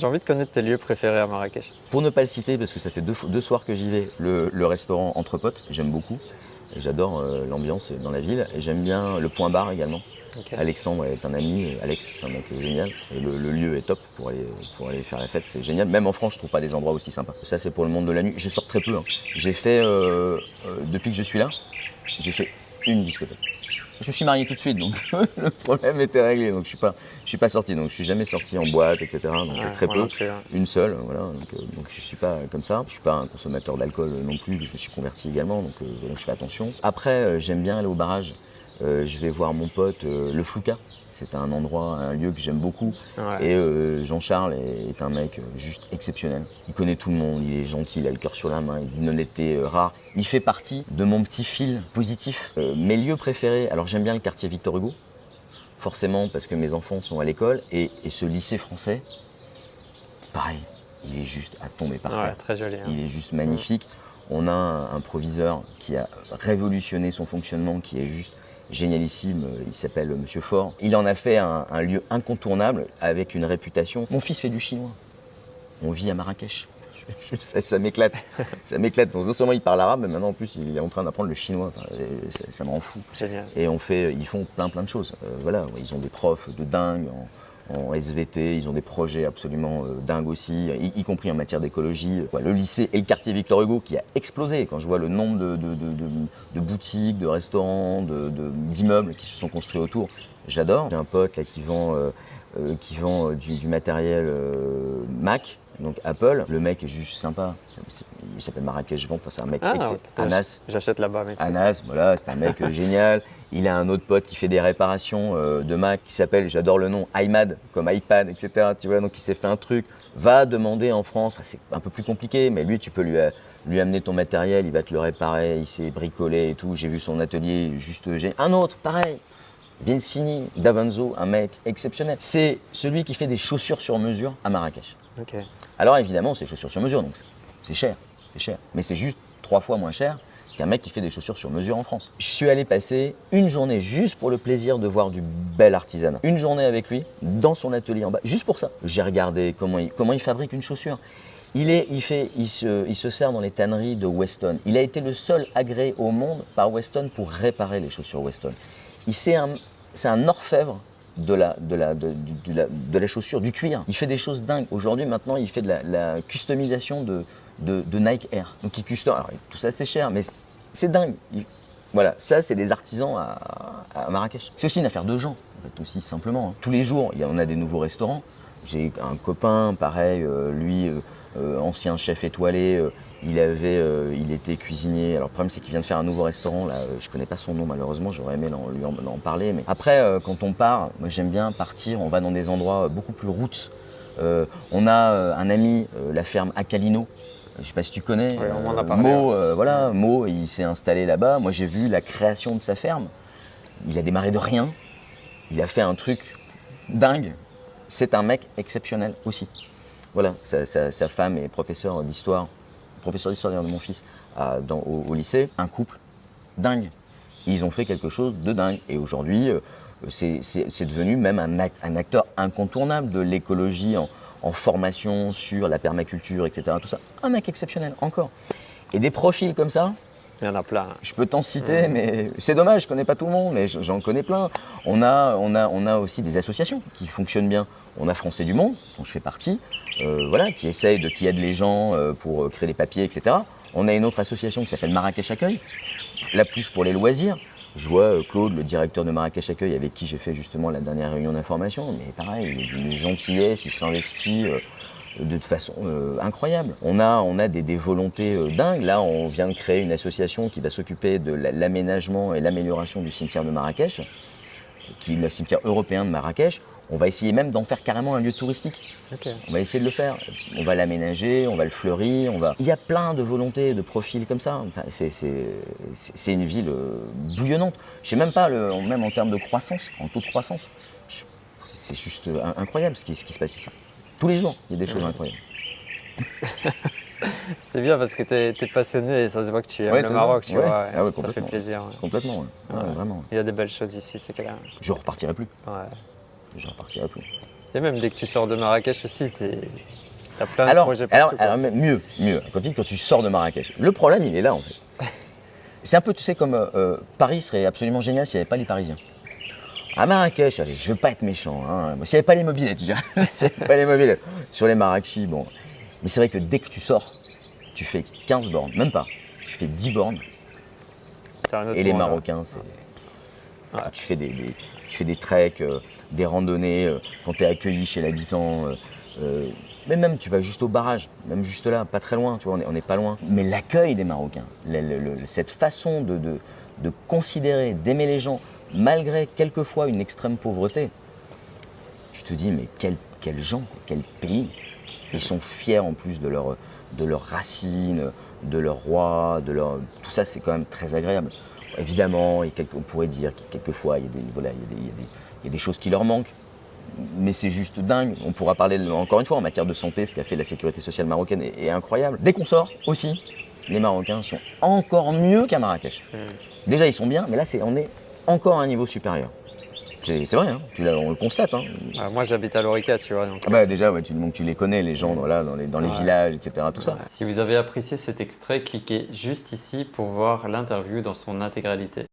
J'ai envie de connaître tes lieux préférés à Marrakech. Pour ne pas le citer, parce que ça fait deux soirs que j'y vais, le restaurant Entre Potes, j'aime beaucoup. J'adore l'ambiance dans la ville et j'aime bien le point bar également. Ok. Alexandre est un ami, Alex est un mec génial. Et le lieu est top pour aller faire la fête, c'est génial. Même en France, je trouve pas des endroits aussi sympas. Ça, c'est pour le monde de la nuit. Je sors très peu, hein. J'ai fait, depuis que je suis là, j'ai fait une discothèque. Je me suis marié tout de suite, donc le problème était réglé. Donc je suis pas sorti, donc je suis jamais sorti en boîte, etc. Donc Ouais, très moi peu, non plus, hein. une seule, voilà. Donc je suis pas comme ça. Je suis pas un consommateur d'alcool non plus. Je me suis converti également, donc je fais attention. Après, j'aime bien aller au barrage. Je vais voir mon pote le Flouka. C'est un endroit, un lieu que j'aime beaucoup. Ouais. Et Jean-Charles est un mec juste exceptionnel. Il connaît tout le monde, il est gentil, il a le cœur sur la main, il a une honnêteté rare. Il fait partie de mon petit fil positif. Mes lieux préférés, alors j'aime bien le quartier Victor Hugo, forcément parce que mes enfants sont à l'école. Et ce lycée français, pareil, il est juste à tomber par Ouais, terre. très joli, hein. Il est juste magnifique. On a un proviseur qui a révolutionné son fonctionnement, qui est juste génialissime. Il s'appelle Monsieur Faure. Il en a fait un lieu incontournable avec une réputation. Mon fils fait du chinois. On vit à Marrakech. Ça m'éclate. Ça m'éclate. Donc, non seulement il parle arabe, mais maintenant en plus il est en train d'apprendre le chinois. Enfin, ça me rend fou. Génial. Et ils font plein de choses. Voilà, ils ont des profs de dingue en SVT, ils ont des projets absolument dingues aussi, y compris en matière d'écologie. Le lycée et le quartier Victor Hugo qui a explosé. Quand je vois le nombre de boutiques, de restaurants, d'immeubles qui se sont construits autour, j'adore. J'ai un pote là qui vend du matériel Mac. Donc Apple, le mec est juste sympa. Il s'appelle Marrakech Vente, enfin, c'est un mec Ah, Anas. j'achète là-bas, mais Anas, voilà, c'est un mec génial. Il a un autre pote qui fait des réparations de Mac qui s'appelle, j'adore le nom, iMad, comme iPad, etc. Tu vois, donc il s'est fait un truc. Va demander en France, enfin, c'est un peu plus compliqué, mais lui, tu peux lui amener ton matériel, il va te le réparer, il s'est bricolé et tout. J'ai vu son atelier juste génial. Un autre, pareil. Vincini, Davanzo, un mec exceptionnel. C'est celui qui fait des chaussures sur mesure à Marrakech. ok. Alors évidemment, c'est chaussures sur mesure, donc c'est cher, mais c'est juste 3 fois moins cher qu'un mec qui fait des chaussures sur mesure en France. Je suis allé passer une journée juste pour le plaisir de voir du bel artisanat. Une journée avec lui, dans son atelier en bas, juste pour ça. J'ai regardé comment il fabrique une chaussure. Il se sert dans les tanneries de Weston. Il a été le seul agréé au monde par Weston pour réparer les chaussures Weston. C'est un orfèvre de la chaussure, du cuir. Il fait des choses dingues. Aujourd'hui, maintenant, il fait de la customisation de Nike Air. Donc, il custom. Alors, tout ça, c'est cher, mais c'est dingue. Voilà, ça, c'est des artisans à Marrakech. C'est aussi une affaire de gens, en fait, aussi simplement, hein. Tous les jours, on a des nouveaux restaurants. J'ai un copain, pareil, lui, ancien chef étoilé. Il était cuisinier. Alors le problème c'est qu'il vient de faire un nouveau restaurant là. Je connais pas son nom malheureusement. J'aurais aimé lui en parler. Mais après, quand on part, moi j'aime bien partir. On va dans des endroits beaucoup plus roots. On a un ami, la ferme Acalino. Je sais pas si tu connais. Ouais, on m'en a parlé, Mo, il s'est installé là-bas. Moi j'ai vu la création de sa ferme. Il a démarré de rien. Il a fait un truc dingue. C'est un mec exceptionnel aussi. Voilà, sa femme est professeure d'histoire d'ailleurs de mon fils au lycée. Un couple dingue. Ils ont fait quelque chose de dingue. Et aujourd'hui, c'est devenu même un acteur incontournable de l'écologie en formation sur la permaculture, etc. Tout ça. Un mec exceptionnel, encore. Et des profils comme ça, Il y en a plein. je peux t'en citer, mais c'est dommage, je connais pas tout le monde, mais j'en connais plein. On a aussi des associations qui fonctionnent bien. On a Français du Monde, dont je fais partie, qui aide les gens pour créer des papiers, etc. On a une autre association qui s'appelle Marrakech Accueil, là plus pour les loisirs. Je vois Claude, le directeur de Marrakech Accueil, avec qui j'ai fait justement la dernière réunion d'information, mais pareil, il est d'une gentillesse, il s'investit de façon incroyable. On a des volontés dingues. Là, on vient de créer une association qui va s'occuper de l'aménagement et l'amélioration du cimetière de Marrakech, qui est le cimetière européen de Marrakech. On va essayer même d'en faire carrément un lieu touristique. Okay. On va essayer de le faire. On va l'aménager, on va le fleurir. Il y a plein de volontés, de profils comme ça. Enfin, c'est une ville bouillonnante. Je ne sais même pas, même en termes de croissance, en taux de croissance, c'est juste incroyable ce qui se passe ici. Tous les jours, il y a des choses incroyables. C'est bien parce que tu es passionné et ça se voit que tu aimes le Maroc, tu vois. Ah ouais, ça fait plaisir. Complètement, ouais. Vraiment. Il y a des belles choses ici, c'est clair. Je ne repartirai plus. Ouais. Je ne repartirai plus. Et même dès que tu sors de Marrakech aussi, t'as plein de projets partout. Alors, mieux. Quand tu sors de Marrakech. Le problème, il est là en fait. C'est un peu, tu sais, comme Paris serait absolument génial s'il n'y avait pas les Parisiens. À Marrakech, allez, je veux pas être méchant, hein. S'il n'y avait pas les mobylettes, déjà. S'il n'y avait pas les mobylettes. Sur les Marrakechis, bon. Mais c'est vrai que dès que tu sors, tu fais 15 bornes, même pas. Tu fais 10 bornes. Et les Marocains, c'est. Ouais. Tu fais des treks, des randonnées, quand tu es accueilli chez l'habitant. Mais même, tu vas juste au barrage, même juste là, pas très loin, tu vois, on n'est pas loin. Mais l'accueil des Marocains, cette façon de considérer, d'aimer les gens, malgré quelquefois une extrême pauvreté, tu te dis, mais quels gens, quel pays. Ils sont fiers en plus de leurs racines, de leur roi, tout ça, c'est quand même très agréable. Évidemment, on pourrait dire que quelquefois, il y a des choses qui leur manquent. Mais c'est juste dingue. On pourra parler, encore une fois, en matière de santé, ce qu'a fait la sécurité sociale marocaine est incroyable. Dès qu'on sort, aussi, les Marocains sont encore mieux qu'à Marrakech. Déjà, ils sont bien, mais là, on est encore à un niveau supérieur. C'est vrai, hein, on le constate. Hein. Moi, j'habite à Lorica, tu vois. Donc... déjà, ouais, tu les connais, les gens dans les villages, etc. Tout ça. Si vous avez apprécié cet extrait, cliquez juste ici pour voir l'interview dans son intégralité.